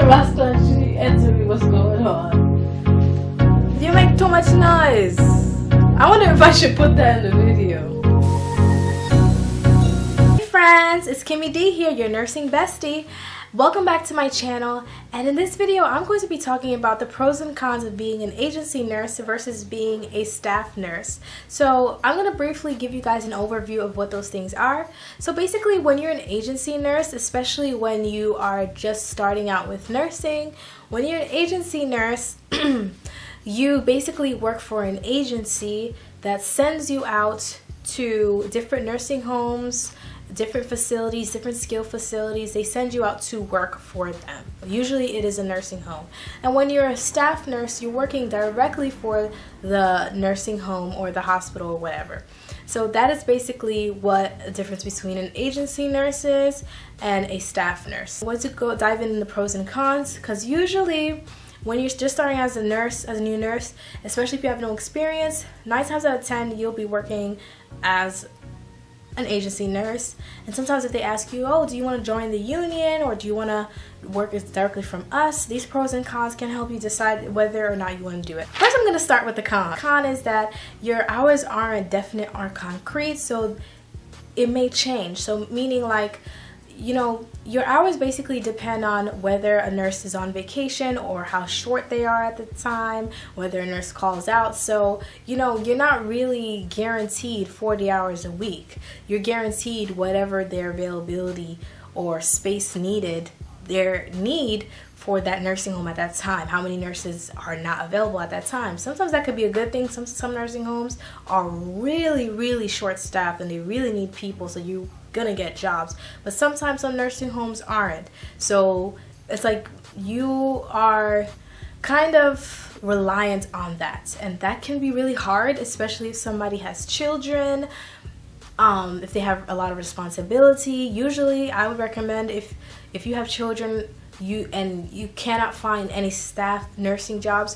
the Rasta and she answered me what's going on. You make too much noise. I wonder if I should put that in the video. Hey friends, it's Kimmy D here, your nursing bestie. Welcome back to my channel, and in this video I'm going to be talking about the pros and cons of being an agency nurse versus being a staff nurse. So I'm going to briefly give you guys an overview of what those things are. So basically, when you're an agency nurse, especially when you are just starting out with nursing, when you're an agency nurse, you basically work for an agency that sends you out to different nursing homes, different facilities, different skill facilities. They send you out to work for them. Usually it is a nursing home. And when you're a staff nurse, you're working directly for the nursing home or the hospital or whatever. So that is basically what the difference between an agency nurse is and a staff nurse. I want to go dive into the pros and cons, because usually when you're just starting as a nurse, as a new nurse, especially if you have no experience, 9 times out of 10 you'll be working as an agency nurse. And sometimes if they ask you, oh, do you want to join the union or do you want to work directly from us, these pros and cons can help you decide whether or not you want to do it. First, I'm going to start with the con. The con is that your hours aren't definite or concrete, so it may change. So meaning, like, you know, your hours basically depend on whether a nurse is on vacation or how short they are at the time, whether a nurse calls out. So, you know, you're not really guaranteed 40 hours a week. You're guaranteed whatever their availability or space needed, their need for that nursing home at that time. How many nurses are not available at that time? Sometimes that could be a good thing. Some nursing homes are really short staffed and they really need people, so you're gonna get jobs. But sometimes some nursing homes aren't. So it's like you are kind of reliant on that, and that can be really hard, especially if somebody has children, if they have a lot of responsibility. Usually I would recommend, if you have children, you cannot find any staff nursing jobs,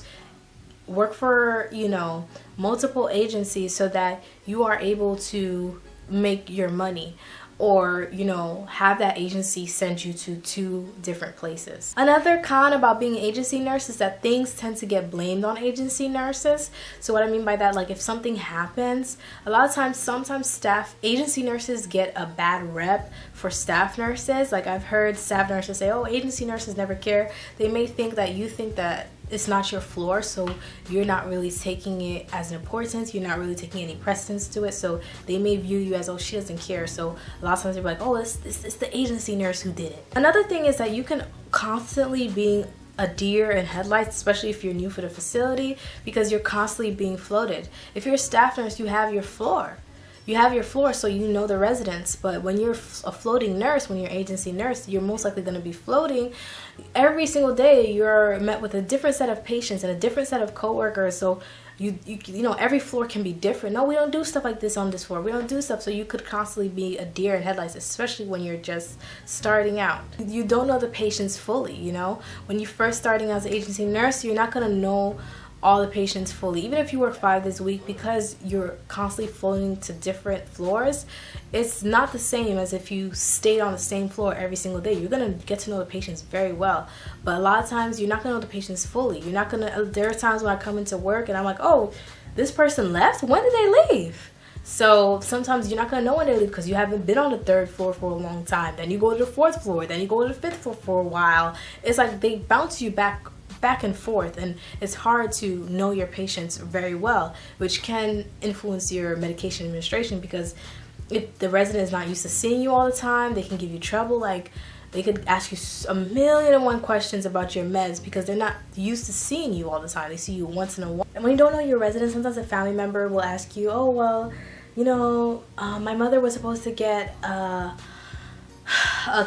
work for, you know, multiple agencies so that you are able to make your money, or, you know, have that agency send you to 2 different places. Another con about being an agency nurse is that things tend to get blamed on agency nurses. So what I mean by that, like if something happens, a lot of times, sometimes agency nurses get a bad rep for staff nurses. Like I've heard staff nurses say, oh, agency nurses never care. They may think that you think that it's not your floor, so you're not really taking it as an importance, you're not really taking any precedence to it, so they may view you as, oh, she doesn't care. So a lot of times they're like, oh, it's the agency nurse who did it. Another thing is that you can constantly be a deer in headlights, especially if you're new for the facility, because you're constantly being floated. If you're a staff nurse, you have your floor. You have your floor, so you know the residents. But when you're a floating nurse, when you're an agency nurse, you're most likely going to be floating. Every single day you're met with a different set of patients and a different set of coworkers. So you know, every floor can be different. No, we don't do stuff like this on this floor. We don't do stuff. So you could constantly be a deer in headlights, especially when you're just starting out. You don't know the patients fully, you know. When you're first starting as an agency nurse, you're not going to know all the patients fully. Even if you work 5 days a week, because you're constantly floating to different floors, it's not the same as if you stayed on the same floor every single day. You're gonna get to know the patients very well, but a lot of times you're not gonna know the patients fully. You're not gonna. There are times when I come into work and I'm like, oh, this person left? When did they leave? So sometimes you're not going to know when they leave because you haven't been on the 3rd floor for a long time. Then you go to the 4th floor, then you go to the 5th floor for a while. It's like they bounce you back and forth, and it's hard to know your patients very well, which can influence your medication administration, because if the resident is not used to seeing you all the time, they can give you trouble. Like, they could ask you 1,000,001 questions about your meds because they're not used to seeing you all the time. They see you once in a while. And when you don't know your resident, sometimes a family member will ask you, oh, well, you know, my mother was supposed to get a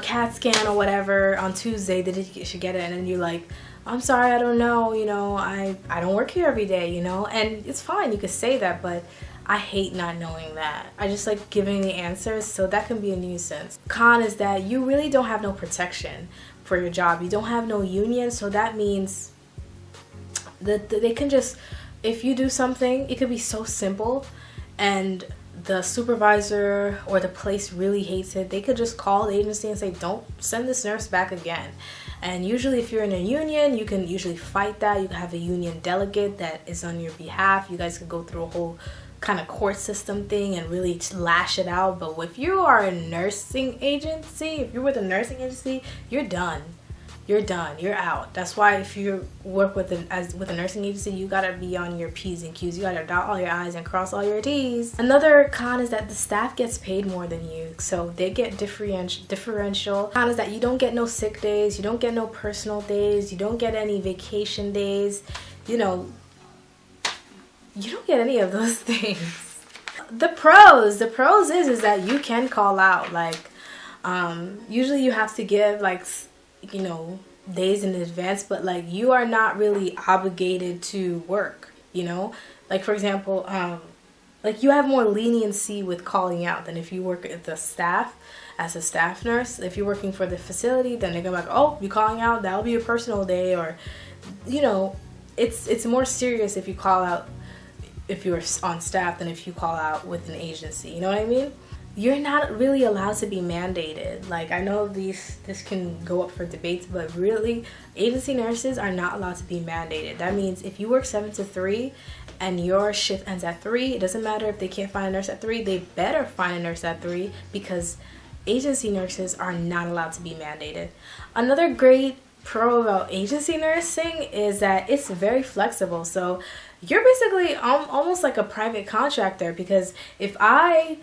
CAT scan or whatever on Tuesday. Did she get it? And then you're like, I'm sorry, I don't know, you know, I don't work here every day, you know. And it's fine, you could say that, but I hate not knowing that. I just like giving the answers, so that can be a nuisance. Con is that you really don't have no protection for your job. You don't have no union, so that means that they can just, if you do something, it could be so simple, and the supervisor or the place really hates it, they could just call the agency and say, don't send this nurse back again. And usually if you're in a union, you can usually fight that. You can have a union delegate that is on your behalf. You guys could go through a whole kind of court system thing and really lash it out. But if you are a nursing agency, if you're with a nursing agency, you're done. You're done. You're out. That's why if you work with a nursing agency, you gotta be on your P's and Q's. You gotta dot all your I's and cross all your T's. Another con is that the staff gets paid more than you, so they get differential. Con is that you don't get no sick days, you don't get no personal days, you don't get any vacation days. You know, you don't get any of those things. The pros is that you can call out. Like, usually you have to give like, you know, days in advance, but like you are not really obligated to work, you know. Like for example, like you have more leniency with calling out than if you work at the staff as a staff nurse. If you're working for the facility, then they're gonna be like, oh, you're calling out, that'll be a personal day, or you know, it's more serious if you call out if you're on staff than if you call out with an agency, you know what I mean? You're not really allowed to be mandated. Like, I know this can go up for debates, but really agency nurses are not allowed to be mandated. That means if you work 7 to 3 and your shift ends at 3, it doesn't matter if they can't find a nurse at 3, they better find a nurse at 3, because agency nurses are not allowed to be mandated. Another great pro about agency nursing is that it's very flexible. So you're basically almost like a private contractor, because if I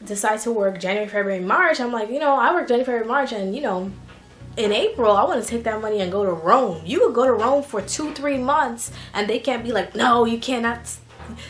decide to work January, February, March, I'm like, you know, I work January, February, March, and you know, in April I want to take that money and go to Rome. You could go to Rome for 2-3 months and they can't be like, no, you cannot,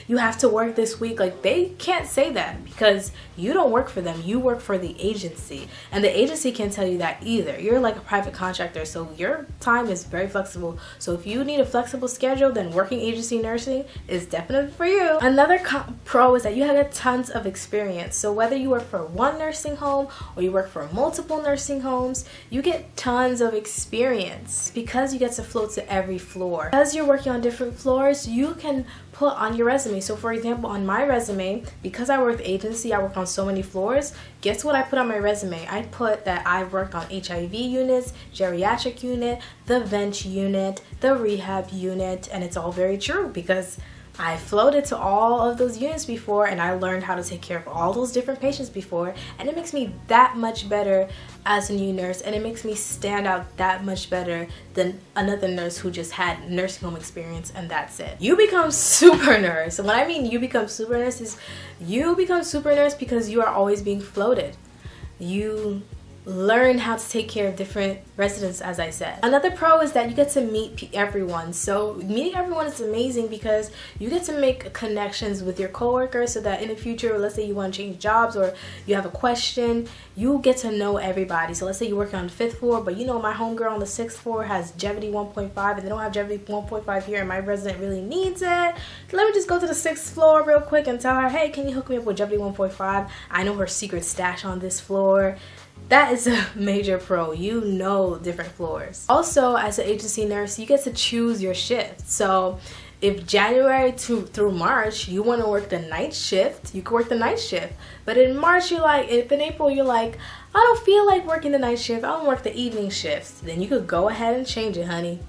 you have to work this week. Like, they can't say that, because you don't work for them, you work for the agency, and the agency can't tell you that either. You're like a private contractor, so your time is very flexible. So if you need a flexible schedule, then working agency nursing is definitely for you. Another pro is that you have tons of experience. So whether you work for one nursing home or you work for multiple nursing homes, you get tons of experience because you get to float to every floor. Because you're working on different floors, you can put on your resume. So for example, on my resume, because I work with agency, I work on so many floors, guess what I put on my resume? I put that I've worked on HIV units, geriatric unit, the vent unit, the rehab unit, and it's all very true because I floated to all of those units before, and I learned how to take care of all those different patients before, and it makes me that much better as a new nurse, and it makes me stand out that much better than another nurse who just had nursing home experience and that's it. You become super nurse. And what I mean you become super nurse is you become super nurse because you are always being floated. You learn how to take care of different residents, as I said. Another pro is that you get to meet everyone. So meeting everyone is amazing because you get to make connections with your coworkers, so that in the future, let's say you want to change jobs or you have a question, you get to know everybody. So let's say you're working on the 5th floor, but you know my homegirl on the 6th floor has Jevity 1.5 and they don't have Jevity 1.5 here, and my resident really needs it. Let me just go to the 6th floor real quick and tell her, hey, can you hook me up with Jevity 1.5? I know her secret stash on this floor. That is a major pro. You know different floors. Also, as an agency nurse, you get to choose your shift. So if January through March you want to work the night shift, you can work the night shift. But in March you're like, if in April you're like, I don't feel like working the night shift, I want to work the evening shifts, then you could go ahead and change it, honey.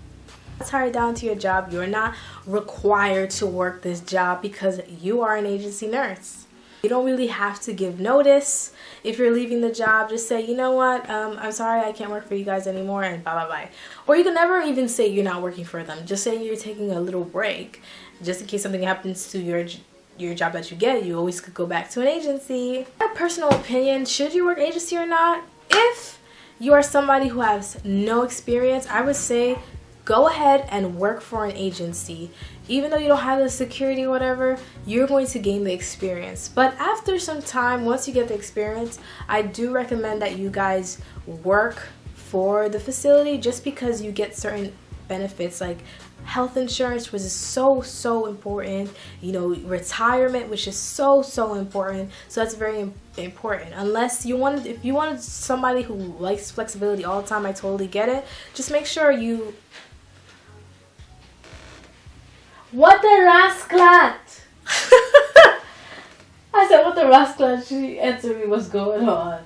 Tie it down to your job. You're not required to work this job because you are an agency nurse. You don't really have to give notice. If you're leaving the job, just say, you know what, I'm sorry, I can't work for you guys anymore, and bye bye bye. Or you can never even say you're not working for them. Just say you're taking a little break, just in case something happens to your job that you get. You always could go back to an agency. My personal opinion, should you work agency or not? If you are somebody who has no experience, I would say go ahead and work for an agency. Even though you don't have the security or whatever, you're going to gain the experience. But after some time, once you get the experience, I do recommend that you guys work for the facility, just because you get certain benefits like health insurance, which is so important, you know, retirement, which is so important. So that's very important. Unless if you wanted somebody who likes flexibility all the time, I totally get it. Just make sure you... What the rascalat! I I said, what the rascal? And she answered me, what's going on?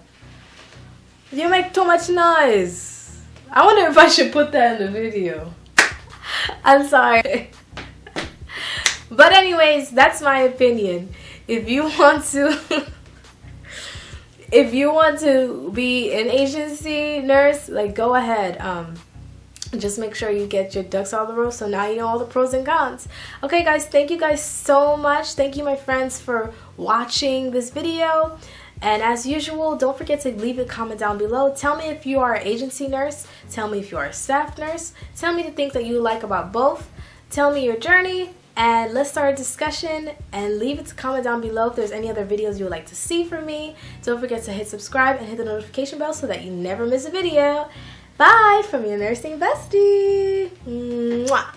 You make too much noise. I wonder if I should put that in the video. I'm sorry. But anyways, that's my opinion. If you want to be an agency nurse, like, go ahead. Just make sure you get your ducks all the row, so now you know all the pros and cons. Okay guys, thank you guys so much. Thank you my friends for watching this video. And as usual, don't forget to leave a comment down below. Tell me if you are an agency nurse. Tell me if you are a staff nurse. Tell me the things that you like about both. Tell me your journey, and let's start a discussion. And leave it to comment down below if there's any other videos you would like to see from me. Don't forget to hit subscribe and hit the notification bell so that you never miss a video. Bye from your nursing bestie. Mwah.